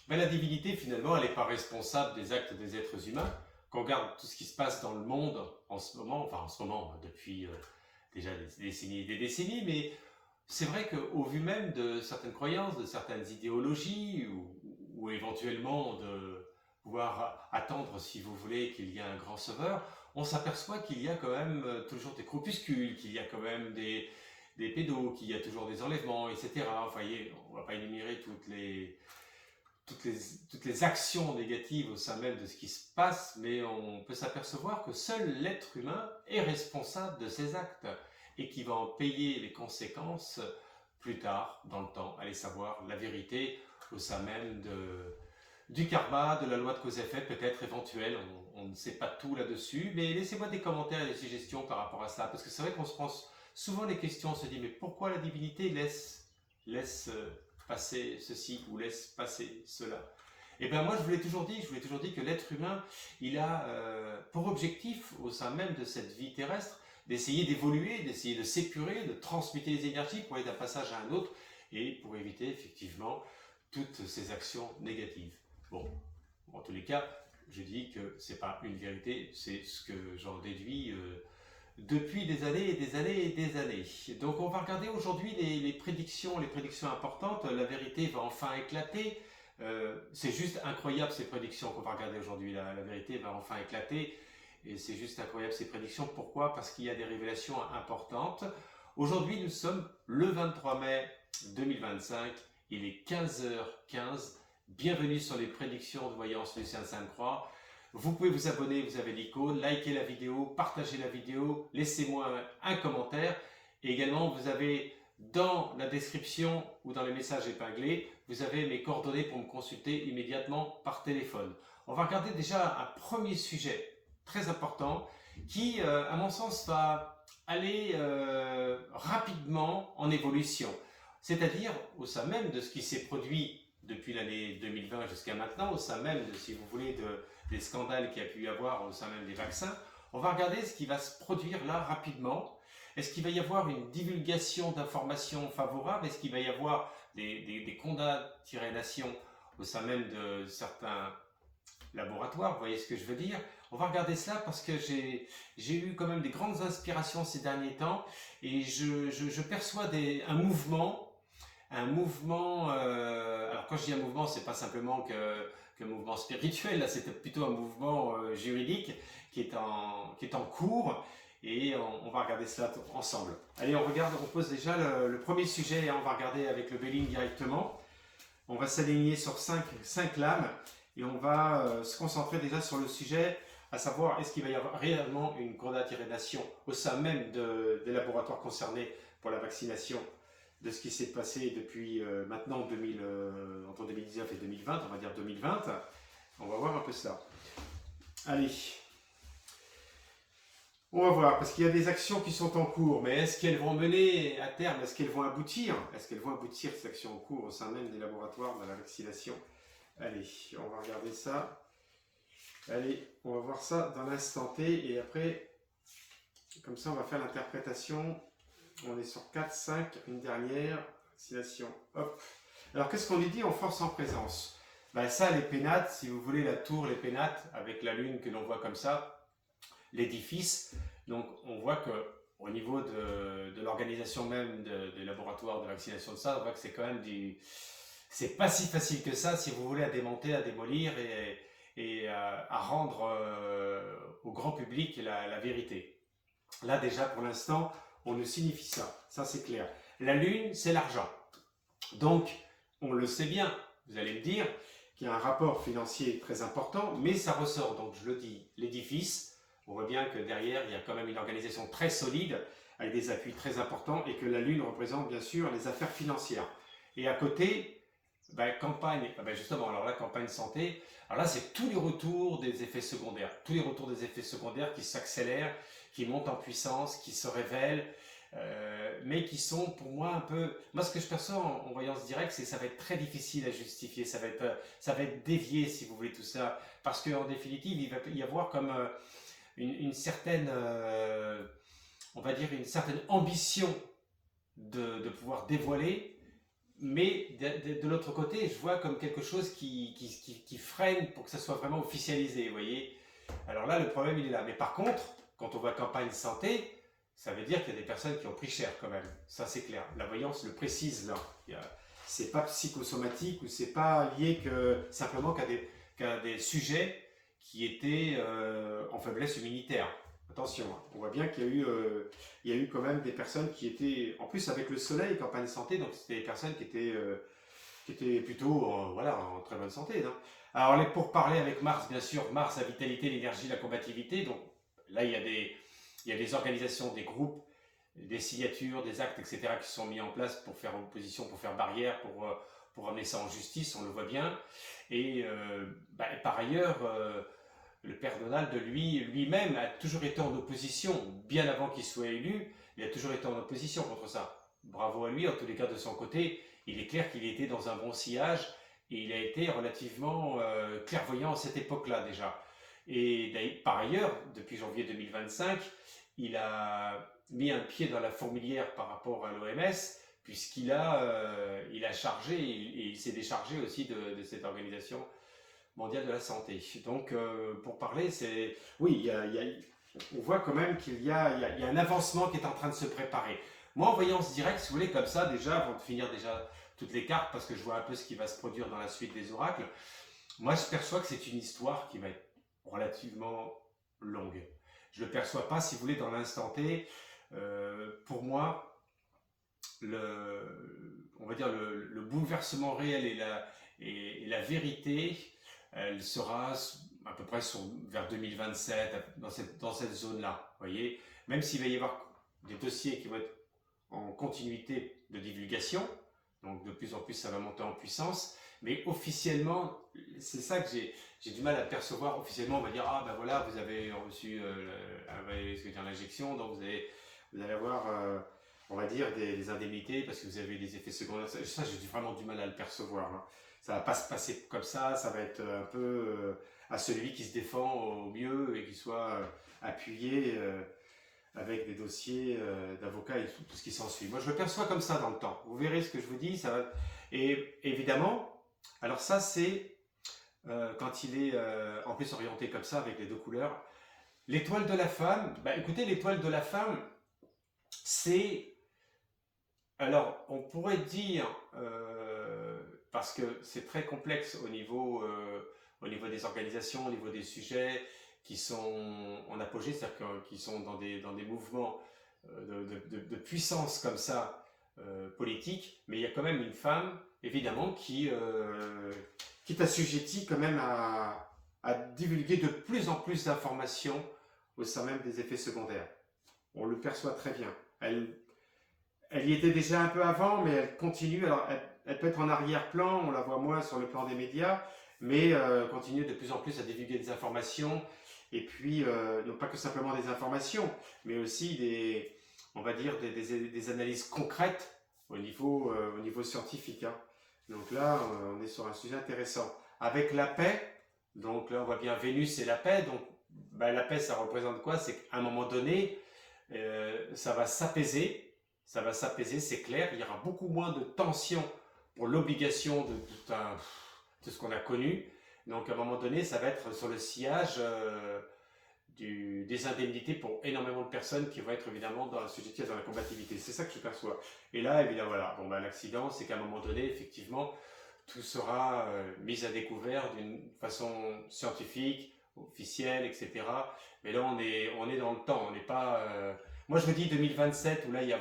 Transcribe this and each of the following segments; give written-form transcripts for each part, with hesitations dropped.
Mais la divinité, finalement, elle n'est pas responsable des actes des êtres humains. Quand on regarde tout ce qui se passe dans le monde en ce moment, enfin en ce moment, depuis déjà des décennies et des décennies, mais c'est vrai qu'au vu même de certaines croyances, de certaines idéologies, ou éventuellement de pouvoir attendre, si vous voulez, qu'il y ait un grand sauveur, on s'aperçoit qu'il y a quand même toujours des groupuscules, qu'il y a quand même des pédos, qu'il y a toujours des enlèvements, etc. Enfin, on ne va pas énumérer toutes les actions négatives au sein même de ce qui se passe, mais on peut s'apercevoir que seul l'être humain est responsable de ses actes et qui va en payer les conséquences plus tard dans le temps. Allez savoir la vérité au sein même du karma, de la loi de cause et effet, peut-être éventuelle, on ne sait pas tout là-dessus, mais laissez-moi des commentaires et des suggestions par rapport à cela, parce que c'est vrai qu'on se pose souvent les questions, on se dit mais pourquoi la divinité laisse passer ceci ou laisse passer cela. Et bien moi je vous l'ai toujours dit que l'être humain, il a pour objectif au sein même de cette vie terrestre d'essayer d'évoluer, d'essayer de s'épurer, de transmuter les énergies pour aller d'un passage à un autre et pour éviter effectivement toutes ces actions négatives. Bon, en tous les cas, je dis que c'est pas une vérité, c'est ce que j'en déduis depuis des années et des années et des années. Donc on va regarder aujourd'hui les prédictions importantes. La vérité va enfin éclater. C'est juste incroyable ces prédictions qu'on va regarder aujourd'hui. La vérité va enfin éclater. Et c'est juste incroyable ces prédictions. Pourquoi? Parce qu'il y a des révélations importantes. Aujourd'hui, nous sommes le 23 mai 2025. Il est 15h15. Bienvenue sur les prédictions de voyance Lucien Sainte-Croix. Vous pouvez vous abonner, vous avez l'icône, likez la vidéo, partagez la vidéo, laissez-moi un commentaire. Et également, vous avez dans la description ou dans les messages épinglés, vous avez mes coordonnées pour me consulter immédiatement par téléphone. On va regarder déjà un premier sujet très important qui, à mon sens, va aller rapidement en évolution. C'est-à-dire au sein même de ce qui s'est produit depuis l'année 2020 jusqu'à maintenant, au sein même, si vous voulez, des scandales qu'il y a pu y avoir au sein même des vaccins, on va regarder ce qui va se produire là rapidement. Est-ce qu'il va y avoir une divulgation d'informations favorables? Est-ce qu'il va y avoir des condamnations au sein même de certains laboratoires? Vous voyez ce que je veux dire? On va regarder cela parce que j'ai eu quand même des grandes inspirations ces derniers temps et je perçois un mouvement, alors quand je dis un mouvement, c'est pas simplement qu'un mouvement spirituel, là c'est plutôt un mouvement juridique qui est en cours et on va regarder cela ensemble. Allez, on pose déjà le premier sujet et on va regarder avec le Béline directement. On va s'aligner sur 5 lames et on va se concentrer déjà sur le sujet, à savoir est-ce qu'il va y avoir réellement une condamnation au sein même des laboratoires concernés pour la vaccination de ce qui s'est passé depuis maintenant entre 2019 et 2020, on va dire 2020. On va voir un peu ça. Allez. On va voir, parce qu'il y a des actions qui sont en cours, mais est-ce qu'elles vont mener à terme? Est-ce qu'elles vont aboutir? Est-ce qu'elles vont aboutir, ces actions en cours, au sein même des laboratoires de la vaccination? Allez, on va regarder ça. Allez, on va voir ça dans l'instant T, et après, comme ça, on va faire l'interprétation. On est sur 4, 5, une dernière, vaccination, hop. Alors, qu'est-ce qu'on lui dit en force en présence? Ben ça, les pénates, si vous voulez, la tour, les pénates, avec la lune que l'on voit comme ça, l'édifice. Donc on voit que au niveau de l'organisation même des laboratoires de vaccination de ça, on voit que c'est quand même c'est pas si facile que ça si vous voulez à démonter, à démolir et à rendre au grand public la vérité. Là déjà pour l'instant on nous signifie ça c'est clair. La lune c'est l'argent. Donc on le sait bien, vous allez me dire qu'il y a un rapport financier très important, mais ça ressort, donc je le dis, l'édifice. On voit bien que derrière, il y a quand même une organisation très solide, avec des appuis très importants, et que la Lune représente bien sûr les affaires financières. Et à côté, campagne, justement, alors là, campagne santé, alors là, c'est tous les retours des effets secondaires. Tous les retours des effets secondaires qui s'accélèrent, qui montent en puissance, qui se révèlent, mais qui sont pour moi un peu... Moi, ce que je perçois en voyance directe, c'est que ça va être très difficile à justifier, ça va être dévié, si vous voulez, tout ça, parce qu'en définitive, il va y avoir comme... une certaine, on va dire une certaine ambition de pouvoir dévoiler mais de l'autre côté, je vois comme quelque chose qui freine pour que ça soit vraiment officialisé, vous voyez. Alors là, le problème, il est là. Mais par contre, quand on voit campagne santé, ça veut dire qu'il y a des personnes qui ont pris cher quand même. Ça, c'est clair. La voyance le précise là. C'est pas psychosomatique ou c'est pas lié simplement qu'à des sujets qui étaient en faiblesse immunitaire. Attention, hein. On voit bien qu'il y a eu quand même des personnes qui étaient, en plus avec le soleil, campagne santé, donc c'était des personnes qui étaient plutôt voilà, en très bonne santé. Hein. Alors pour parler avec Mars, bien sûr, Mars, la vitalité, l'énergie, la combativité, donc là il y a des organisations, des groupes, des signatures, des actes, etc. qui sont mis en place pour faire opposition, pour faire barrière, pour amener ça en justice, on le voit bien. Et par ailleurs, le père Donald, lui-même, a toujours été en opposition, bien avant qu'il soit élu, il a toujours été en opposition contre ça. Bravo à lui, en tous les cas de son côté, il est clair qu'il était dans un bon sillage et il a été relativement clairvoyant à cette époque-là déjà. Et par ailleurs, depuis janvier 2025, il a mis un pied dans la fourmilière par rapport à l'OMS, puisqu'il il a chargé et il s'est déchargé aussi de cette organisation mondiale de la santé. Donc, pour parler, oui, on voit quand même qu'il y a un avancement qui est en train de se préparer. Moi, en voyant ce direct, si vous voulez, comme ça, déjà, avant de finir déjà toutes les cartes, parce que je vois un peu ce qui va se produire dans la suite des oracles, moi, je perçois que c'est une histoire qui va être relativement longue. Je ne le perçois pas, si vous voulez, dans l'instant T. Pour moi, on va dire le bouleversement réel et la vérité, elle sera à peu près vers 2027, dans cette zone-là. Voyez, même s'il va y avoir des dossiers qui vont être en continuité de divulgation, donc de plus en plus ça va monter en puissance, mais officiellement, c'est ça que j'ai du mal à percevoir. Officiellement, on va dire, ah ben voilà, vous avez reçu l'injection, donc vous allez avoir, on va dire, des indemnités parce que vous avez des effets secondaires. Ça j'ai vraiment du mal à le percevoir. Hein. Ça va pas se passer comme ça va être un peu à celui qui se défend au mieux et qui soit appuyé avec des dossiers d'avocats et tout ce qui s'ensuit. Moi, je le perçois comme ça dans le temps. Vous verrez ce que je vous dis. Ça va... Et évidemment, alors ça, c'est quand il est en plus orienté comme ça, avec les deux couleurs. L'étoile de la femme, écoutez, l'étoile de la femme, c'est... Alors, on pourrait dire, parce que c'est très complexe au niveau des organisations, au niveau des sujets qui sont en apogée, c'est-à-dire qui sont dans des mouvements de puissance comme ça, politique, mais il y a quand même une femme, évidemment, qui est assujettie quand même à divulguer de plus en plus d'informations au sein même des effets secondaires. On le perçoit très bien. Elle y était déjà un peu avant, mais elle continue. Alors, elle peut être en arrière-plan, on la voit moins sur le plan des médias, mais continue de plus en plus à divulguer des informations. Et puis, non pas que simplement des informations, mais aussi on va dire des analyses concrètes au niveau scientifique. Hein. Donc là, on est sur un sujet intéressant. Avec la paix, donc là, on voit bien Vénus et la paix. Donc, la paix, ça représente quoi? C'est qu'à un moment donné, ça va s'apaiser. Ça va s'apaiser, c'est clair. Il y aura beaucoup moins de tension pour l'obligation de ce qu'on a connu. Donc, à un moment donné, ça va être sur le sillage des indemnités pour énormément de personnes qui vont être évidemment dans la combativité. C'est ça que je perçois. Et là, évidemment, voilà. L'accident, c'est qu'à un moment donné, effectivement, tout sera mis à découvert d'une façon scientifique, officielle, etc. Mais là, on est dans le temps. On n'est pas... Moi, je me dis 2027, où là, il y a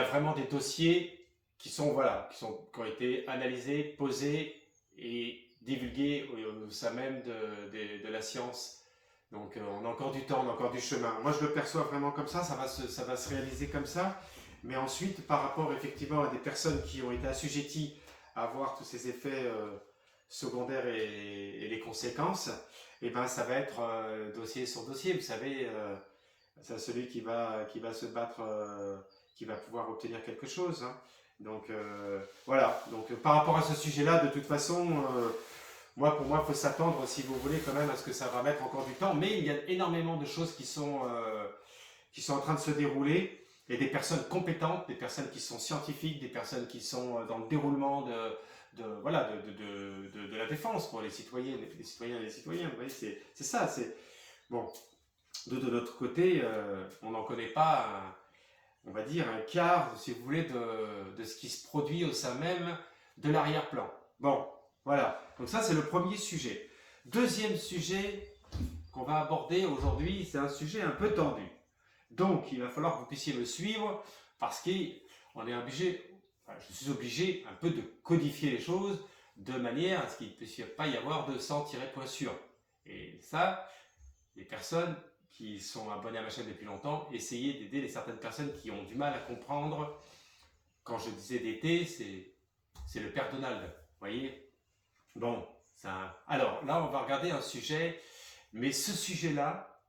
vraiment des dossiers qui ont été analysés, posés et divulgués au sein même de la science. Donc, on a encore du temps, on a encore du chemin. Moi, je le perçois vraiment comme ça va se réaliser comme ça. Mais ensuite, par rapport effectivement à des personnes qui ont été assujetties à voir tous ces effets secondaires et les conséquences, ça va être dossier sur dossier. Vous savez, c'est celui qui va se battre, qui va pouvoir obtenir quelque chose. Hein. Donc, voilà. Donc, par rapport à ce sujet-là, de toute façon, pour moi, il faut s'attendre, si vous voulez, quand même, à ce que ça va mettre encore du temps. Mais il y a énormément de choses qui sont en train de se dérouler. et des personnes compétentes, des personnes qui sont scientifiques, des personnes qui sont dans le déroulement voilà, de la défense pour les citoyens et les citoyens. Vous voyez, c'est ça. Bon, de notre côté, on n'en connaît pas, on va dire, un quart, si vous voulez, de ce qui se produit au sein même de l'arrière-plan. Bon, voilà. Donc ça, c'est le premier sujet. Deuxième sujet qu'on va aborder aujourd'hui, c'est un sujet un peu tendu. Donc, il va falloir que vous puissiez me suivre parce qu'on est obligé, enfin, je suis obligé un peu de codifier les choses de manière à ce qu'il ne puisse pas y avoir de sans-point sûr. Et ça, les personnes qui sont abonnées à ma chaîne depuis longtemps, essayez d'aider certaines personnes qui ont du mal à comprendre. Quand je disais d'aider, c'est le Père Donald, vous voyez. Bon, alors là, on va regarder un sujet, mais ce sujet-là,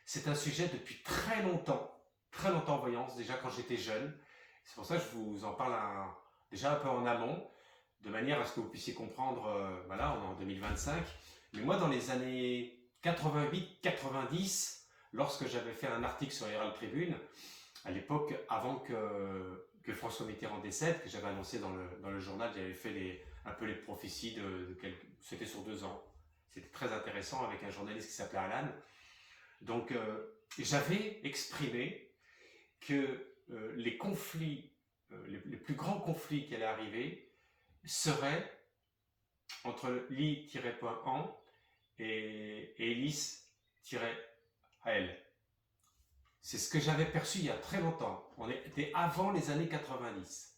c'est un sujet depuis très longtemps en voyance, déjà quand j'étais jeune. C'est pour ça que je vous en parle déjà un peu en amont, de manière à ce que vous puissiez comprendre, voilà, on est en 2025. Mais moi, dans les années 88-90, lorsque j'avais fait un article sur Herald Tribune, à l'époque, avant que François Mitterrand décède, que j'avais annoncé dans le journal, j'avais fait un peu les prophéties c'était sur 2 ans. C'était très intéressant avec un journaliste qui s'appelait Alan. Donc, j'avais exprimé que les conflits, les plus grands conflits qui allaient arriver seraient entre Li-An et Elis-AL. C'est ce que j'avais perçu il y a très longtemps. On était avant les années 90.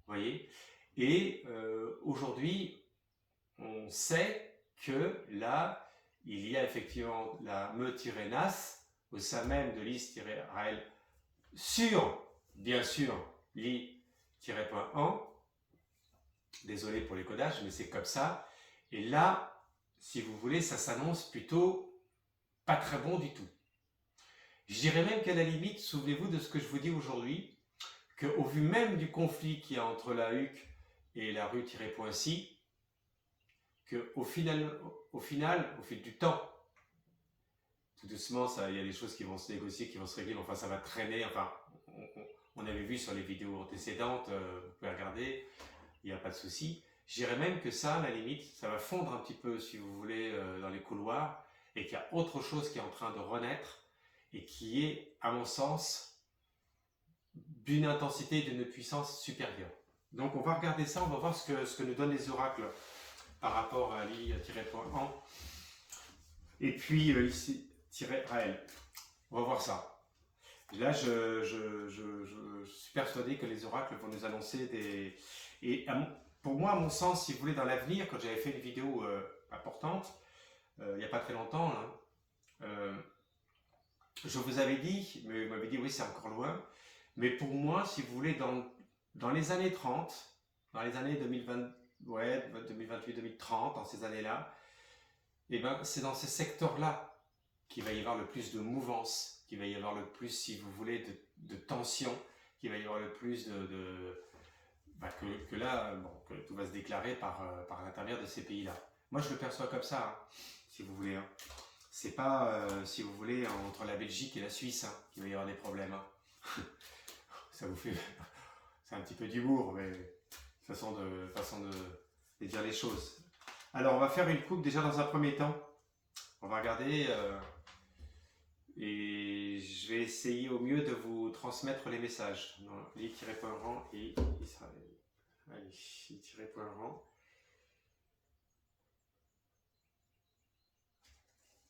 Vous voyez? Et aujourd'hui, on sait que là, il y a effectivement la Me-Nas au sein même de Lis-AL sur, bien sûr, Li-An. Désolé pour les codages, mais c'est comme ça. Et là, si vous voulez, ça s'annonce plutôt pas très bon du tout. Je dirais même qu'à la limite, souvenez-vous de ce que je vous dis aujourd'hui, qu'au vu même du conflit qu'il y a entre la HUC et la rue-Si, qu'au final, au fil du temps, tout doucement, il y a des choses qui vont se négocier, qui vont se régler, mais enfin ça va traîner, enfin, on avait vu sur les vidéos antécédentes, vous pouvez regarder, il n'y a pas de souci. Je dirais même que ça, à la limite, ça va fondre un petit peu, si vous voulez, dans les couloirs, et qu'il y a autre chose qui est en train de renaître, et qui est, à mon sens, d'une intensité et d'une puissance supérieure. Donc on va regarder ça, on va voir ce que nous donnent les oracles par rapport à Li-An et puis Li-Raël. On va voir ça. Là, je suis persuadé que les oracles vont nous annoncer des... Et pour moi, à mon sens, si vous voulez, dans l'avenir, quand j'avais fait une vidéo importante, il n'y a pas très longtemps, hein, je vous avais dit, mais vous m'avez dit oui, c'est encore loin, mais pour moi, si vous voulez, dans les années 30, dans les années 2020, ouais, 2028-2030, dans ces années-là, eh ben, c'est dans ces secteurs-là qu'il va y avoir le plus de mouvance, qu'il va y avoir le plus, si vous voulez, de tension, qu'il va y avoir le plus que là, bon, que tout va se déclarer par l'intermédiaire de ces pays-là. Moi, je le perçois comme ça, hein, si vous voulez. Hein. C'est pas, si vous voulez, entre la Belgique et la Suisse hein, qu'il va y avoir des problèmes. Hein. Ça vous fait... C'est un petit peu d'humour, mais façon de dire les choses. Alors, on va faire une coupe déjà dans un premier temps. On va regarder et je vais essayer au mieux de vous transmettre les messages. Li-Rang et Israël. Allez, Li-Rang.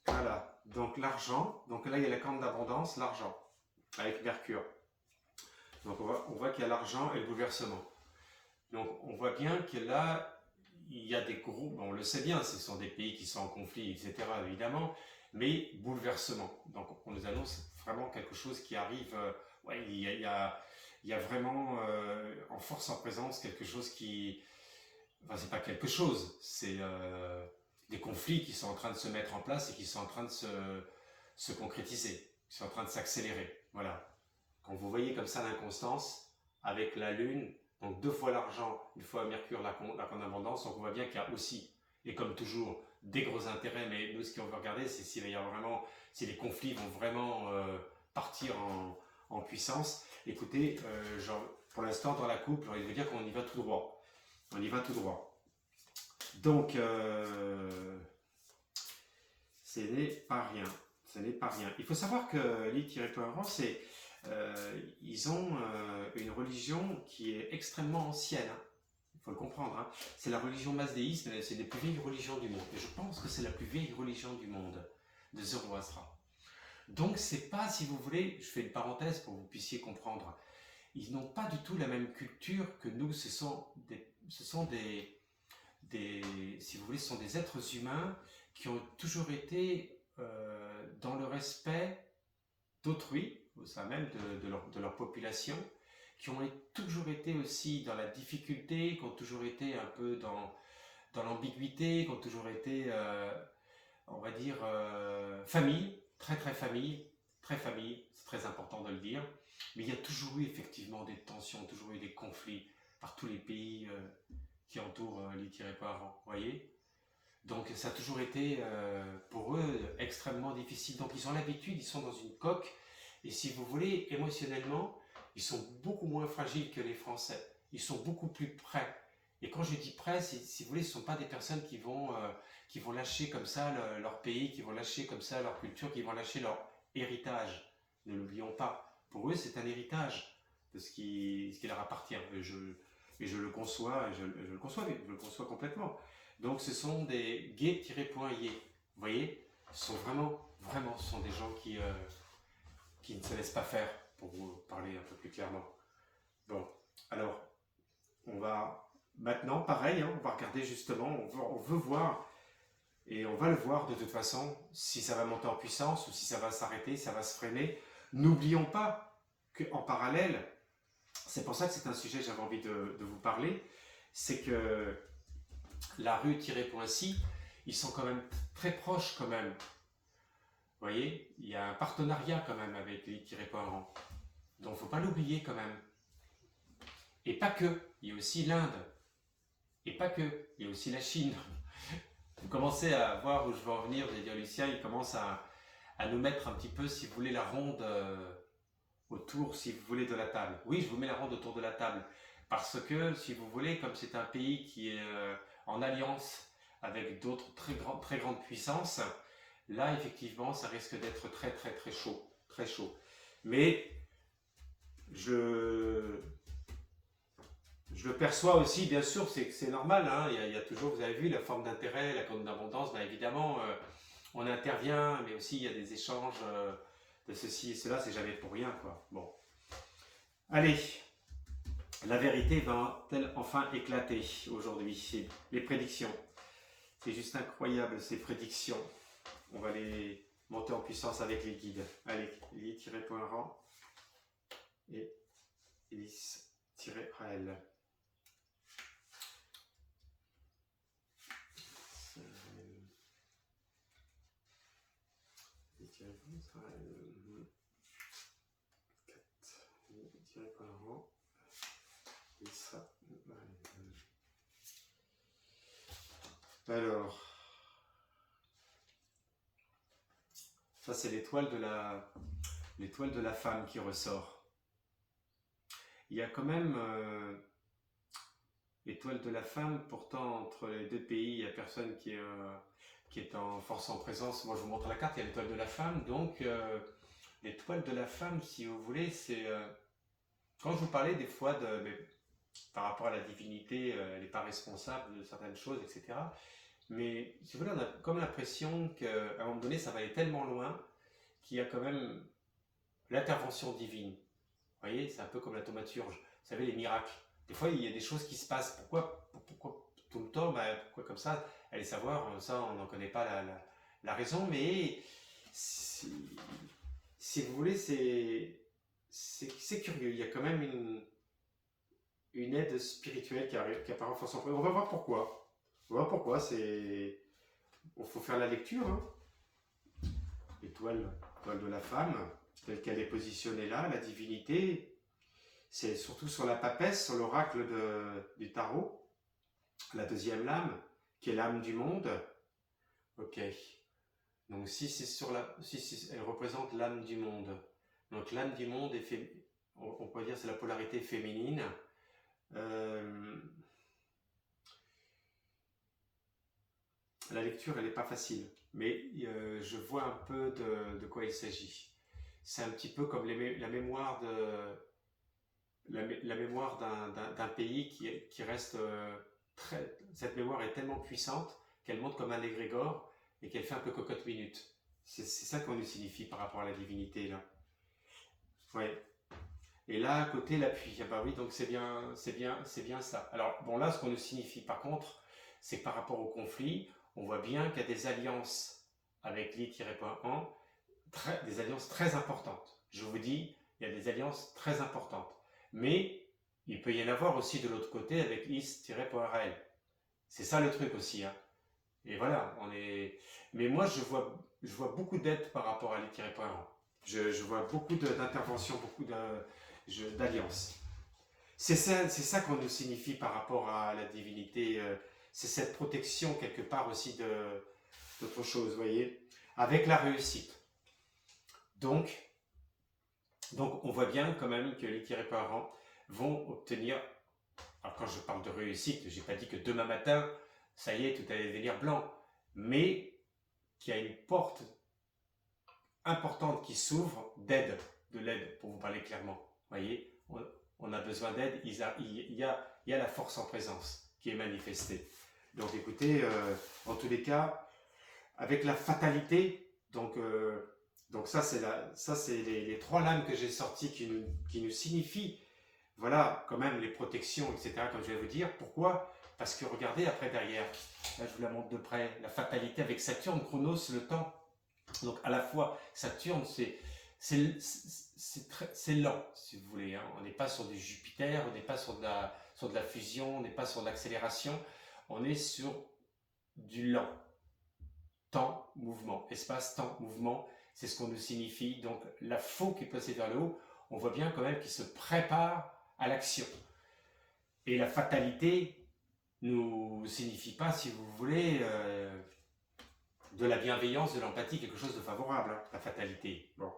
Voilà, donc l'argent, donc là il y a la corne d'abondance, l'argent, avec Mercure. Donc on voit qu'il y a l'argent et le bouleversement. Donc on voit bien que là, il y a des groupes, on le sait bien, ce sont des pays qui sont en conflit, etc. évidemment, mais bouleversement. Donc on nous annonce vraiment quelque chose qui arrive, ouais, il y a vraiment en force, en présence, quelque chose qui... Enfin c'est pas quelque chose, c'est... des conflits qui sont en train de se mettre en place et qui sont en train de se concrétiser, qui sont en train de s'accélérer. Voilà. Quand vous voyez comme ça l'inconstance, avec la Lune, donc 2 fois l'argent, 1 fois Mercure, la corne d'abondance, donc on voit bien qu'il y a aussi, et comme toujours, des gros intérêts, mais nous ce qu'on veut regarder, c'est s'il va y avoir vraiment, si les conflits vont vraiment partir en puissance. Écoutez, pour l'instant dans la coupe, j'ai envie de vous dire qu'on y va tout droit. On y va tout droit. Donc, ce n'est pas rien. Ce n'est pas rien. Il faut savoir que l'I-Point c'est ils ont une religion qui est extrêmement ancienne. Hein. Il faut le comprendre. Hein. C'est la religion masdéisme, c'est des plus vieilles religions du monde. Et je pense que c'est la plus vieille religion du monde, de Zoroastra. Donc c'est pas, si vous voulez, je fais une parenthèse pour que vous puissiez comprendre, ils n'ont pas du tout la même culture que nous. Ce sont des si vous voulez, ce sont des êtres humains qui ont toujours été dans le respect d'autrui, au sein même de leur population, qui ont toujours été aussi dans la difficulté, qui ont toujours été un peu dans l'ambiguïté, qui ont toujours été, on va dire, famille, très famille, c'est très important de le dire, mais il y a toujours eu effectivement des tensions, toujours eu des conflits par tous les pays qui entourent l'I-Point, voyez. Donc ça a toujours été pour eux extrêmement difficile. Donc ils ont l'habitude, ils sont dans une coque, et si vous voulez, émotionnellement, ils sont beaucoup moins fragiles que les Français. Ils sont beaucoup plus prêts. Et quand je dis prêts, si vous voulez, ce ne sont pas des personnes qui vont lâcher comme ça leur pays, qui vont lâcher comme ça leur culture, qui vont lâcher leur héritage. Ne l'oublions pas. Pour eux, c'est un héritage de ce qui leur appartient. Et je le conçois, je le conçois complètement. Donc ce sont des G-Point-Yé. Vous voyez, ce sont vraiment, ce sont des gens qui ne se laissent pas faire, pour vous parler un peu plus clairement. Bon, alors, on va maintenant, pareil, hein, on va regarder justement, on veut voir, et on va le voir de toute façon, si ça va monter en puissance, ou si ça va s'arrêter, si ça va se freiner. N'oublions pas qu'en parallèle, c'est pour ça que c'est un sujet que j'avais envie de vous parler, c'est que la rue-Point-Si, ils sont quand même très proches quand même. Vous voyez, il y a un partenariat quand même avec les Point. Donc il ne faut pas l'oublier quand même. Et pas que, il y a aussi l'Inde. Et pas que, il y a aussi la Chine. Vous commencez à voir où je veux en venir, vous allez dire Lucien, il commence à nous mettre un petit peu, si vous voulez, la ronde autour, si vous voulez, de la table. Oui, je vous mets la ronde autour de la table. Parce que, si vous voulez, comme c'est un pays qui est en alliance avec d'autres très grandes puissances, là, effectivement, ça risque d'être très chaud. Très chaud. Mais, je le perçois aussi, bien sûr, c'est normal, hein, il y a toujours, vous avez vu, la forme d'intérêt, la courbe d'abondance, bien évidemment, on intervient, mais aussi il y a des échanges de ceci et cela, c'est jamais pour rien, quoi. Bon. Allez, la vérité va-t-elle enfin éclater aujourd'hui? Les prédictions. C'est juste incroyable, ces prédictions. On va les monter en puissance avec les guides. Allez, Li-Point et Elis-Raël. Alors, ça c'est l'étoile de la femme qui ressort. Il y a quand même l'étoile de la femme, pourtant entre les deux pays, il n'y a personne qui est en force en présence. Moi je vous montre la carte, il y a l'étoile de la femme, donc l'étoile de la femme, si vous voulez, c'est quand je vous parlais des fois par rapport à la divinité, elle n'est pas responsable de certaines choses, etc. Mais si vous voulez, on a comme l'impression qu'à un moment donné, ça va aller tellement loin qu'il y a quand même l'intervention divine. Vous voyez, c'est un peu comme la thaumaturge. Vous savez, les miracles. Des fois, il y a des choses qui se passent. Pourquoi tout le temps, pourquoi comme ça? Allez savoir, ça, on n'en connaît pas la raison, mais si vous voulez, c'est curieux. Il y a quand même une aide spirituelle qui apparaît en force en présence. On va voir pourquoi. Voilà pourquoi il faut faire la lecture. Hein. L'étoile de la femme, telle qu'elle est positionnée là, la divinité, c'est surtout sur la papesse, sur l'oracle du tarot, la deuxième lame, qui est l'âme du monde. Ok. Donc si elle représente l'âme du monde. Donc l'âme du monde on peut dire c'est la polarité féminine. Euh, la lecture, elle n'est pas facile, mais je vois un peu de quoi il s'agit. C'est un petit peu comme la mémoire la mémoire d'un pays qui reste très... Cette mémoire est tellement puissante qu'elle monte comme un égrégore et qu'elle fait un peu cocotte minute. C'est ça qu'on nous signifie par rapport à la divinité, là. Ouais. Et là, à côté, l'appui. Ah bah oui, donc c'est bien ça. Alors, bon, là, ce qu'on nous signifie, par contre, c'est que par rapport au conflit, on voit bien qu'il y a des alliances avec l'I-1, des alliances très importantes. Je vous dis, il y a des alliances très importantes. Mais il peut y en avoir aussi de l'autre côté avec is-.rl. C'est ça le truc aussi. Hein. Et voilà, on est. Mais moi, je vois beaucoup d'aide par rapport à l'I-1. Je vois beaucoup d'interventions, beaucoup d'alliances. C'est ça qu'on nous signifie par rapport à la divinité. C'est cette protection quelque part aussi d'autre chose, vous voyez, avec la réussite. Donc, on voit bien quand même que les parents vont obtenir. Alors quand je parle de réussite, je n'ai pas dit que demain matin, ça y est, tout allait devenir blanc, mais qu'il y a une porte importante qui s'ouvre d'aide, de l'aide, pour vous parler clairement. Vous voyez, on a besoin d'aide, il y a la force en présence qui est manifestée. Donc écoutez, en tous les cas, avec la fatalité, donc ça c'est les trois lames que j'ai sorties qui nous signifient, voilà, quand même les protections, etc., comme je vais vous dire. Pourquoi? Parce que regardez après derrière, là je vous la montre de près, la fatalité avec Saturne, Chronos, le temps. Donc à la fois, Saturne, c'est lent, si vous voulez. Hein. On n'est pas sur du Jupiter, on n'est pas sur de la fusion, on n'est pas sur de l'accélération, on est sur du lent. Temps, mouvement, espace, temps, mouvement, c'est ce qu'on nous signifie. Donc la faux qui est placée vers le haut, on voit bien quand même qu'il se prépare à l'action. Et la fatalité nous signifie pas, si vous voulez, de la bienveillance, de l'empathie, quelque chose de favorable, hein, la fatalité. Bon.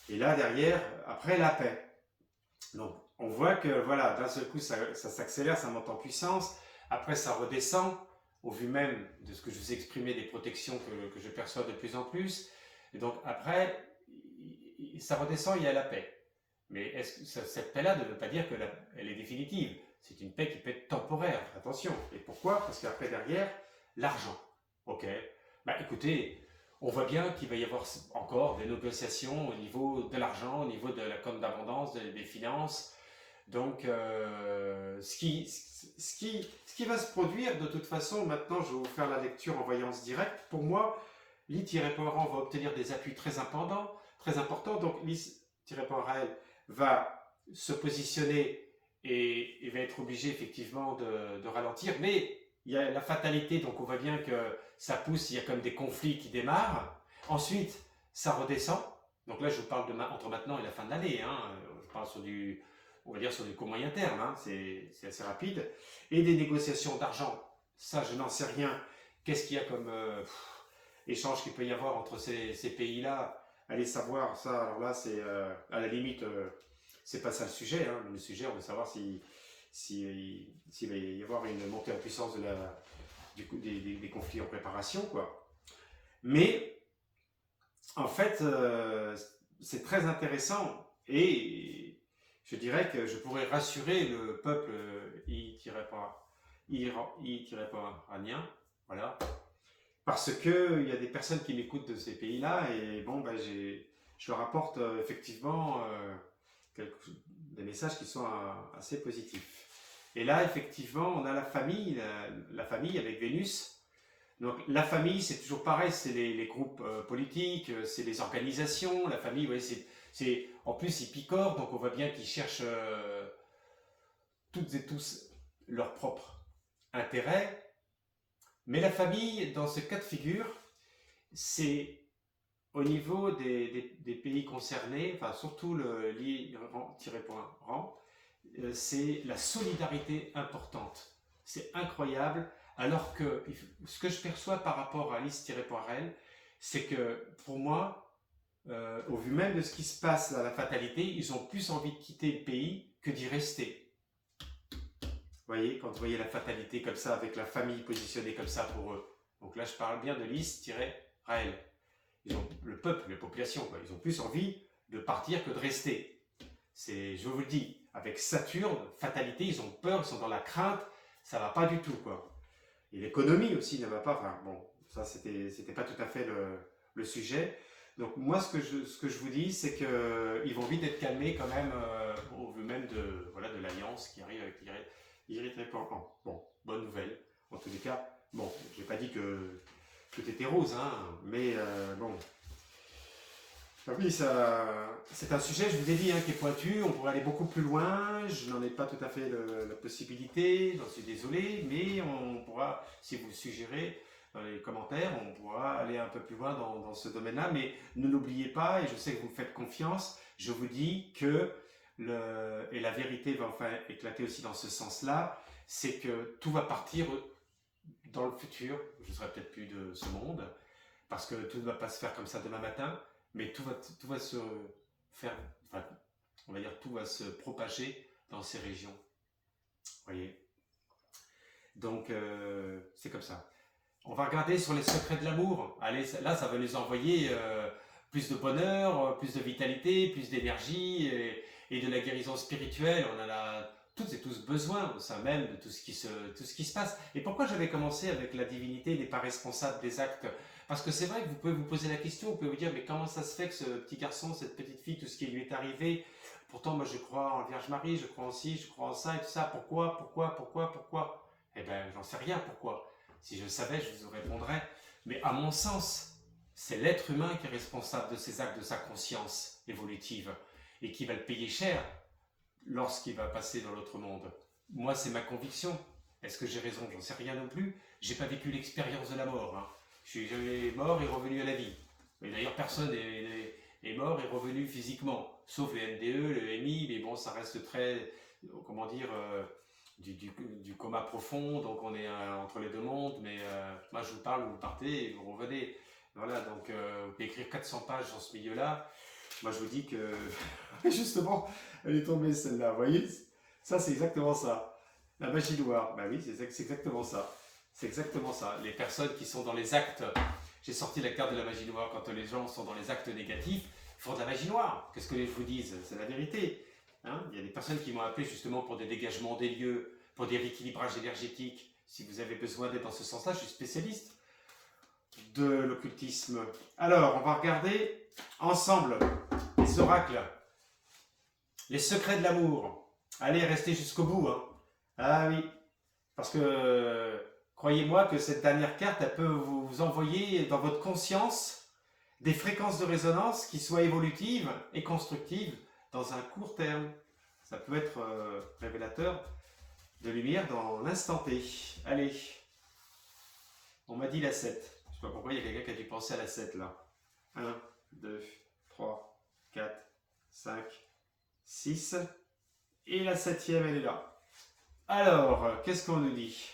Et là, derrière, après, la paix. Donc, on voit que, voilà, d'un seul coup, ça s'accélère, ça monte en puissance. Après, ça redescend, au vu même de ce que je vous ai exprimé, des protections que je perçois de plus en plus. Et donc, après, ça redescend, il y a la paix. Mais est-ce que cette paix-là ne veut pas dire qu'elle est définitive. C'est une paix qui peut être temporaire, attention. Et pourquoi? Parce qu'après, derrière, l'argent. Ok. Bah écoutez, on voit bien qu'il va y avoir encore des négociations au niveau de l'argent, au niveau de la compte d'abondance, des finances. Donc, ce qui va se produire, de toute façon, maintenant, je vais vous faire la lecture en voyance directe. Pour moi, l'I-Parent va obtenir des appuis très importants. Donc, l'I-Raël va se positionner et va être obligé effectivement de ralentir. Mais il y a la fatalité, donc on voit bien que ça pousse, il y a comme des conflits qui démarrent. Ensuite, ça redescend. Donc là, je vous parle entre maintenant et la fin de l'année. Hein. Je parle on va dire sur du court moyen terme. Hein. C'est assez rapide. Et des négociations d'argent. Ça, je n'en sais rien. Qu'est-ce qu'il y a comme échange qu'il peut y avoir entre ces pays-là? Allez savoir ça. Alors là, c'est à la limite, c'est pas ça le sujet. Hein. Le sujet, on veut savoir s'il va y avoir une montée en puissance des conflits en préparation, quoi. Mais en fait, c'est très intéressant et je dirais que je pourrais rassurer le peuple iranien, voilà, parce que il y a des personnes qui m'écoutent de ces pays-là et bon, ben, je leur apporte effectivement des messages qui sont assez positifs. Et là, effectivement, on a la famille avec Vénus. Donc la famille, c'est toujours pareil, c'est les groupes politiques, c'est les organisations. La famille, ouais, en plus, ils picorent, donc on voit bien qu'ils cherchent toutes et tous leur propre intérêt. Mais la famille, dans ce cas de figure, c'est au niveau des pays concernés, enfin surtout le l'I-rang, c'est la solidarité importante. C'est incroyable. Alors que ce que je perçois par rapport à l'Is-Rel, c'est que pour moi, au vu même de ce qui se passe à la fatalité, ils ont plus envie de quitter le pays que d'y rester. Vous voyez, quand vous voyez la fatalité comme ça, avec la famille positionnée comme ça pour eux. Donc là, je parle bien de Lys-Raël. Le peuple, la population, quoi. Ils ont plus envie de partir que de rester. Je vous le dis, avec Saturne, fatalité, ils ont peur, ils sont dans la crainte, ça va pas du tout, quoi. Et l'économie aussi ne va pas, enfin bon, ça c'était pas tout à fait le sujet. Donc moi, ce que je vous dis, c'est qu'ils vont vite être calmés quand même, au vu même de l'alliance qui arrive avec l'Irrétrépan. Bon, bonne nouvelle. En tous les cas, bon, j'ai pas dit que tout était rose, hein, mais bon. Ah oui, c'est un sujet, je vous ai dit, hein, qui est pointu. On pourrait aller beaucoup plus loin. Je n'en ai pas tout à fait la possibilité. J'en suis désolé, mais on pourra, si vous le suggérez dans les commentaires, on pourra aller un peu plus loin dans ce domaine-là. Mais ne l'oubliez pas, et je sais que vous me faites confiance, je vous dis que, et la vérité va enfin éclater aussi dans ce sens-là, c'est que tout va partir dans le futur. Je ne serai peut-être plus de ce monde, parce que tout ne va pas se faire comme ça demain matin. Mais tout va se faire, enfin, on va dire, tout va se propager dans ces régions. Vous voyez. Donc, c'est comme ça. On va regarder sur les secrets de l'amour. Allez, là, ça va nous envoyer plus de bonheur, plus de vitalité, plus d'énergie et de la guérison spirituelle. On en a toutes et tous besoin au sein même de tout ce qui se passe. Et pourquoi j'avais commencé avec la divinité n'est pas responsable des actes? Parce que c'est vrai que vous pouvez vous poser la question, vous pouvez vous dire, mais comment ça se fait que ce petit garçon, cette petite fille, tout ce qui lui est arrivé, pourtant moi je crois en Vierge Marie, je crois en ci, je crois en ça et tout ça, pourquoi? Eh bien, j'en sais rien pourquoi. Si je le savais, je vous répondrais. Mais à mon sens, c'est l'être humain qui est responsable de ses actes, de sa conscience évolutive, et qui va le payer cher lorsqu'il va passer dans l'autre monde. Moi, c'est ma conviction. Est-ce que j'ai raison? J'en sais rien non plus. J'ai pas vécu l'expérience de la mort, hein. Je suis jamais mort et revenu à la vie. Et d'ailleurs, personne est mort et revenu physiquement, sauf les NDE, le MI, mais bon, ça reste très, comment dire, du coma profond, donc on est entre les deux mondes, mais moi je vous parle, vous partez et vous revenez. Voilà, donc vous pouvez écrire 400 pages dans ce milieu-là. Moi je vous dis que, justement, elle est tombée celle-là, vous voyez? Ça, c'est exactement ça. La magie noire, bah oui, c'est exactement ça. C'est exactement ça. Les personnes qui sont dans les actes, j'ai sorti la carte de la magie noire, quand les gens sont dans les actes négatifs, ils font de la magie noire. Qu'est-ce que les vous disent? C'est la vérité. Hein, il y a des personnes qui m'ont appelé justement pour des dégagements des lieux, pour des rééquilibrages énergétiques. Si vous avez besoin d'être dans ce sens-là, je suis spécialiste de l'occultisme. Alors, on va regarder ensemble les oracles, les secrets de l'amour. Allez, restez jusqu'au bout. Hein. Ah oui, parce que croyez-moi que cette dernière carte, elle peut vous envoyer dans votre conscience des fréquences de résonance qui soient évolutives et constructives dans un court terme. Ça peut être révélateur de lumière dans l'instant T. Allez, on m'a dit la 7. Je ne sais pas pourquoi il y a quelqu'un qui a dû penser à la 7 là. 1, 2, 3, 4, 5, 6. Et la 7e, elle est là. Alors, qu'est-ce qu'on nous dit?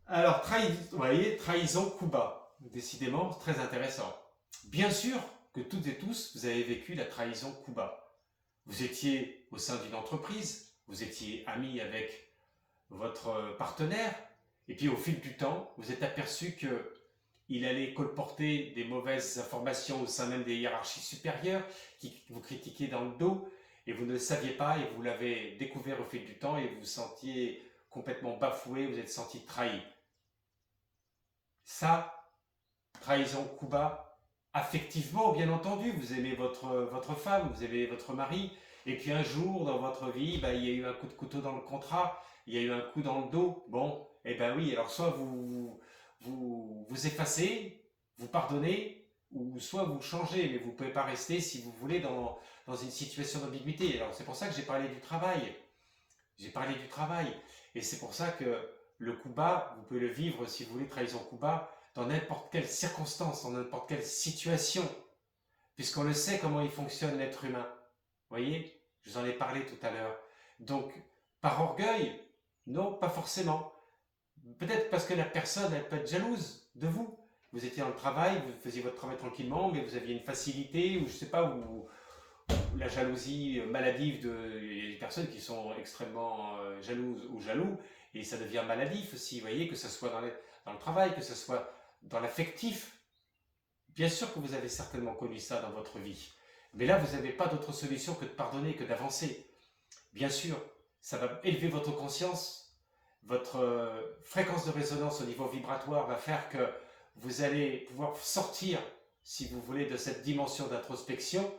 Alors, vous voyez, trahison coup bas. Décidément, très intéressant. Bien sûr que toutes et tous, vous avez vécu la trahison coup bas. Vous étiez au sein d'une entreprise, vous étiez ami avec votre partenaire, et puis au fil du temps, vous êtes aperçu qu'il allait colporter des mauvaises informations au sein même des hiérarchies supérieures, qui vous critiquaient dans le dos, et vous ne le saviez pas, et vous l'avez découvert au fil du temps, et vous vous sentiez complètement bafoué, vous êtes senti trahi. Ça, trahison coup bas, affectivement, bien entendu, vous aimez votre femme, vous aimez votre mari, et puis un jour dans votre vie, il y a eu un coup de couteau dans le contrat, il y a eu un coup dans le dos. Bon, eh ben oui, alors soit vous effacez, vous pardonnez, ou soit vous changez, mais vous ne pouvez pas rester, si vous voulez, dans une situation d'ambiguïté. Alors c'est pour ça que j'ai parlé du travail. J'ai parlé du travail. Et c'est pour ça que le coup bas, vous pouvez le vivre, si vous voulez, trahison coup bas, dans n'importe quelle circonstance, dans n'importe quelle situation, puisqu'on le sait comment il fonctionne l'être humain. Vous voyez, je vous en ai parlé tout à l'heure. Donc, par orgueil, non, pas forcément. Peut-être parce que la personne, elle peut être jalouse de vous. vous étiez dans le travail, vous faisiez votre travail tranquillement, mais vous aviez une facilité, ou je sais pas, ou la jalousie maladive il y a des personnes qui sont extrêmement jalouses ou jaloux, et ça devient maladif aussi, vous voyez, que ce soit dans le travail, que ce soit dans l'affectif. Bien sûr que vous avez certainement connu ça dans votre vie, mais là, vous n'avez pas d'autre solution que de pardonner, que d'avancer. Bien sûr, ça va élever votre conscience, votre fréquence de résonance au niveau vibratoire va faire que vous allez pouvoir sortir, si vous voulez, de cette dimension d'introspection,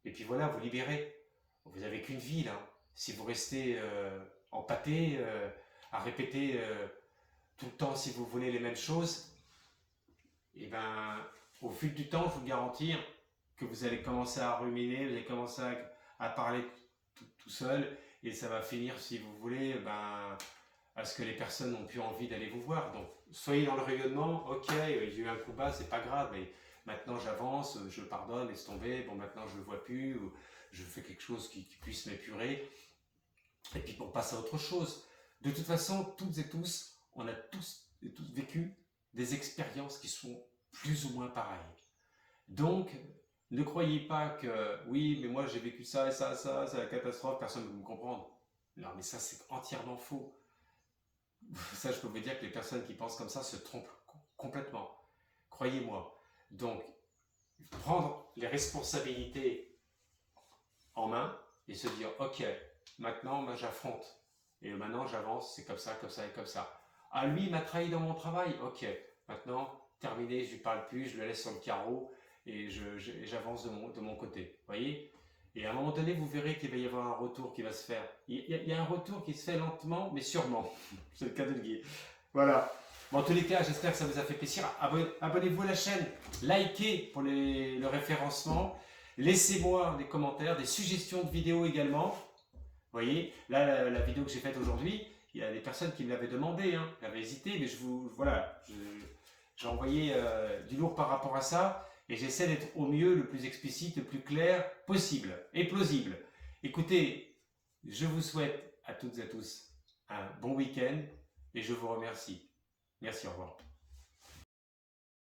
et puis voilà, vous libérez. Vous n'avez qu'une vie là. Si vous restez empâté, à répéter tout le temps, si vous voulez, les mêmes choses, et ben, au fil du temps, je vous garantis que vous allez commencer à ruminer, vous allez commencer à parler tout seul, et ça va finir, si vous voulez, à ce que les personnes n'ont plus envie d'aller vous voir. Donc, soyez dans le rayonnement, ok, j'ai eu un coup bas, c'est pas grave, mais maintenant j'avance, je pardonne, laisse tomber, bon maintenant je le vois plus, ou je fais quelque chose qui puisse m'épurer, et puis on passe à autre chose. De toute façon, toutes et tous, on a tous et tous vécu des expériences qui sont plus ou moins pareilles. Donc, ne croyez pas que oui, mais moi j'ai vécu ça et ça, c'est la catastrophe, personne ne va me comprendre. Non, mais ça c'est entièrement faux. Ça, je peux vous dire que les personnes qui pensent comme ça se trompent complètement. Croyez-moi. Donc, prendre les responsabilités en main et se dire, ok, maintenant, moi, j'affronte. Et maintenant, j'avance, c'est comme ça, comme ça et comme ça. Ah, lui, il m'a trahi dans mon travail. Ok, maintenant, terminé, je lui parle plus, je le laisse sur le carreau et j'avance de mon côté. Vous voyez? Et à un moment donné, vous verrez qu'il va y avoir un retour qui va se faire. Il y a un retour qui se fait lentement, mais sûrement. C'est le cas de le dire. Voilà. Bon, en tous les cas, j'espère que ça vous a fait plaisir. Abonnez-vous à la chaîne, likez pour le référencement. Laissez-moi des commentaires, des suggestions de vidéos également. Vous voyez, là, la vidéo que j'ai faite aujourd'hui, il y a des personnes qui me l'avaient demandé, hein. J'avais hésité, mais j'ai envoyé du lourd par rapport à ça. Et j'essaie d'être au mieux, le plus explicite, le plus clair possible et plausible. Écoutez, je vous souhaite à toutes et à tous un bon week-end et je vous remercie. Merci, au revoir.